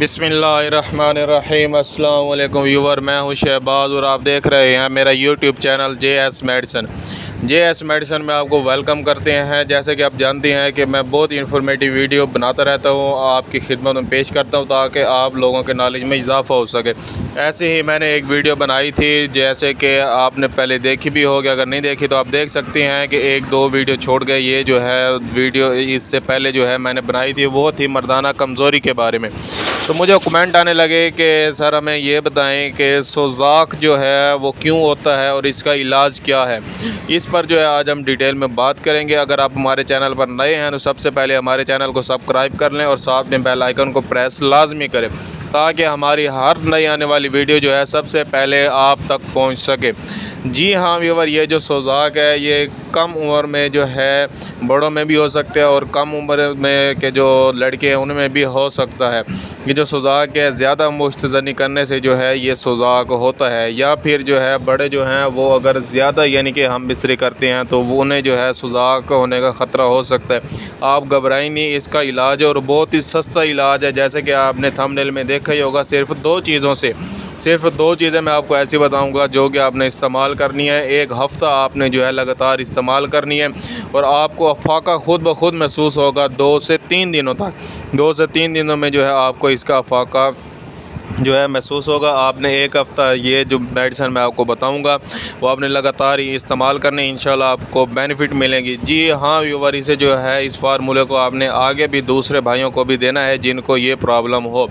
बिस्मिल्लाहिर्रहमानिर्रहीम। अस्सलाम वालेकुम व्यूवर, मैं हूं शहबाज और आप देख रहे हैं मेरा YouTube channel JS medicine. JS medicine में आपको वेलकम करते हैं। जैसे कि आप जानते हैं कि मैं बहुत इन्फॉर्मेटिव वीडियो बनाता रहता हूं, आपकी खिदमत में पेश करता हूं ताकि आप लोगों के नॉलेज में इजाफ़ा हो सके। ऐसे ही मैंने एक वीडियो बनाई थी, जैसे कि आपने पहले देखी भी होगी, अगर नहीं देखी तो आप देख सकते हैं कि एक दो वीडियो छोड़ गए। ये जो है वीडियो इससे पहले जो है मैंने बनाई थी वो थी मर्दाना कमज़ोरी के बारे में। तो मुझे कमेंट आने लगे कि सर हमें ये बताएं कि सोज़ाक जो है वो क्यों होता है और इसका इलाज क्या है। इस पर जो है आज हम डिटेल में बात करेंगे। अगर आप हमारे चैनल पर नए हैं तो सबसे पहले हमारे चैनल को सब्सक्राइब कर लें और साथ में बेल आइकन को प्रेस लाजमी करें ताकि हमारी हर नई आने वाली वीडियो जो है सबसे पहले आप तक पहुंच सके। जी हाँ व्यूवर, ये जो सोज़ाक है ये कम उम्र में जो है बड़ों में भी हो सकते हैं और कम उम्र में के जो लड़के हैं उनमें भी हो सकता है। ये जो सोज़ाक है ज़्यादा मुस्तज़नी करने से जो है ये सोज़ाक होता है, या फिर जो है बड़े जो हैं वो अगर ज़्यादा यानी कि हम बिस्तरी करते हैं तो वो उन्हें जो है सोज़ाक होने का ख़तरा हो सकता है। आप घबराएं नहीं, इसका इलाज है और बहुत ही सस्ता इलाज है। जैसे कि आपने थंबनेल में देखा ही होगा, सिर्फ दो चीज़ें मैं आपको ऐसी बताऊंगा जो कि आपने इस्तेमाल करनी है। एक हफ़्ता आपने जो है लगातार इस्तेमाल करनी है और आपको अफाका खुद ब खुद महसूस होगा 2 से 3 दिनों तक। 2 से 3 दिनों में जो है आपको इसका अफाका जो है महसूस होगा। आपने एक हफ़्ता ये जो मेडिसिन मैं आपको बताऊंगा वो आपने लगातार ही इस्तेमाल करने, इंशाल्लाह आपको बेनिफिट मिलेंगी। जी हाँ व्यूवर, इसे जो है इस फार्मूले को आपने आगे भी दूसरे भाइयों को भी देना है जिनको ये प्रॉब्लम हो।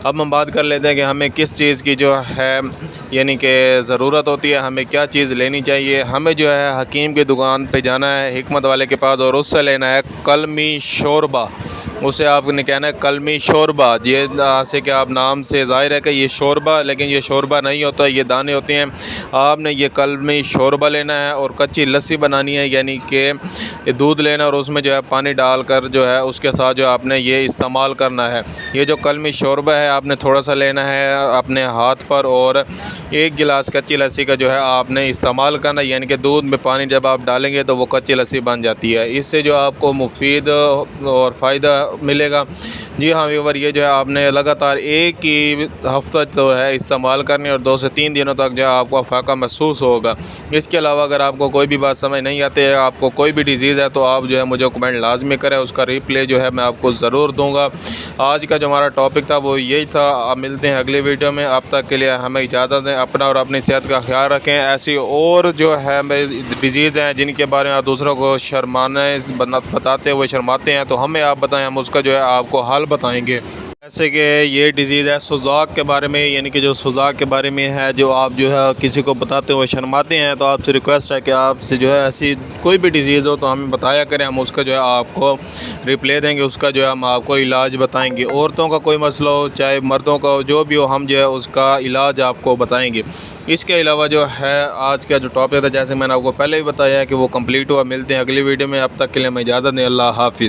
अब हम बात कर लेते हैं कि हमें किस चीज़ की जो है यानी कि ज़रूरत होती है, हमें क्या चीज़ लेनी चाहिए। हमें जो है हकीम की दुकान पे जाना है, हिकमत वाले के पास, और उससे लेना है कलमी शोरबा। उसे आपने कहना है कलमी शोरबा। ये से कि आप नाम से ज़ाहिर है कि ये शोरबा, लेकिन ये शोरबा नहीं होता, ये दाने होते हैं। आपने ये कलमी शोरबा लेना है और कच्ची लस्सी बनानी है, यानी कि दूध लेना और उसमें जो है पानी डालकर जो है उसके साथ जो आपने ये इस्तेमाल करना है। ये जो कलमी शोरबा है आपने थोड़ा सा लेना है अपने हाथ पर और 1 गिलास कच्ची लस्सी का जो है आपने इस्तेमाल करना है, यानी कि दूध में पानी जब आप डालेंगे तो वो कच्ची लस्सी बन जाती है। इससे जो आपको मुफीद और फ़ायदा मिलेगा। जी हाँ व्यूवर, ये जो है आपने लगातार एक ही हफ्ता तो है इस्तेमाल करनी और 2 से 3 दिनों तक जो है आपको अफाका महसूस होगा। इसके अलावा अगर आपको कोई भी बात समझ नहीं आती है, आपको कोई भी डिज़ीज़ है, तो आप जो है मुझे कमेंट लाजमी करें, उसका रिप्ले जो है मैं आपको ज़रूर दूँगा। आज का जो हमारा टॉपिक था वो यही था। आप मिलते हैं अगली वीडियो में, अब तक के लिए हमें इजाज़त दें। अपना और अपनी सेहत का ख्याल रखें। ऐसी और जो है डिज़ीज़ हैं जिनके बारे में आप दूसरों को शर्माने बताते हुए शर्माते हैं, तो हमें आप बताएं, हम उसका जो है आपको हल बताएंगे। जैसे कि ये डिज़ीज़ है सोज़ाक के बारे में, यानी कि जो सोज़ाक के बारे में है, जो आप जो है किसी को बताते हुए शर्माते हैं, तो आपसे रिक्वेस्ट है कि आपसे जो है ऐसी कोई भी डिज़ीज़ हो तो हमें बताया करें, हम उसका जो है आपको रिप्ले देंगे, उसका जो है हम आपको इलाज बताएंगे। औरतों का कोई मसला हो चाहे मर्दों का हो, जो भी हो, हम जो है उसका इलाज आपको बताएंगे। इसके अलावा जो है आज का जो टॉपिक था, जैसे मैंने आपको पहले भी बताया है कि वो कंप्लीट हुआ। मिलते हैं अगली वीडियो में, अब तक के लिए मैं इजाज़त दें। अल्लाह हाफिज़।